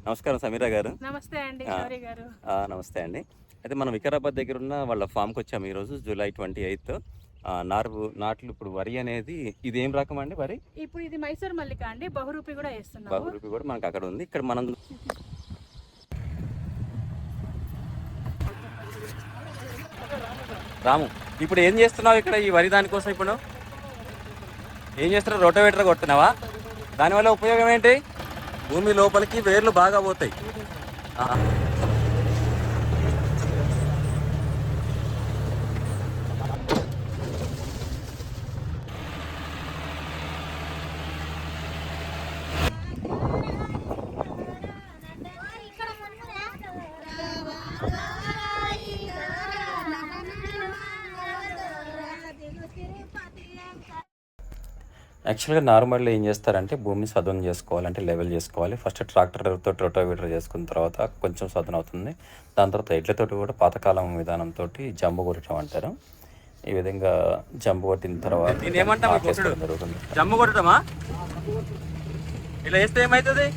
నమస్కారం సమీరా గారు. నమస్తే అండి ఆ, గౌరీ గారు. నమస్తే అండి. అయితే మనం వికారాబాద్ దగ్గర ఉన్న వాళ్ళ ఫామ్కి వచ్చాము ఈరోజు జూలై 28th. నాట్లు ఇప్పుడు వరి అనేది ఇది ఏం రకం అండి వరి? ఇప్పుడు ఇది మైసూర్ మల్లిక అండి, బహురూపి కూడా వేస్తున్నాము. బహురూపి కూడా మనకు అక్కడ ఉంది. ఇక్కడ మనం రాము ఇప్పుడు ఏం చేస్తున్నావు ఇక్కడ ఈ వరి దానికోసం? ఇప్పుడు ఏం చేస్తున్నావు? రోటోవేటర్ కొడుతున్నావా? దానివల్ల ఉపయోగం ఏంటి? భూమి లోపలికి వేర్లు బాగా పోతాయి. ఆ. యాక్చువల్గా నార్మల్గా ఏం చేస్తారంటే భూమిని సదును చేసుకోవాలంటే లెవెల్ చేసుకోవాలి. ఫస్ట్ ట్రాక్టర్తో రోటోవేటర్ చేసుకున్న తర్వాత కొంచెం సదును అవుతుంది. దాని తర్వాత ఎడ్లతోటి కూడా పాతకాలం విధానంతో జంబు కొట్టడం అంటారు. ఈ విధంగా జంబు కొట్టిన తర్వాత జంబు కొట్టడమా? ఇలా వేస్తే ఏమవుతుంది?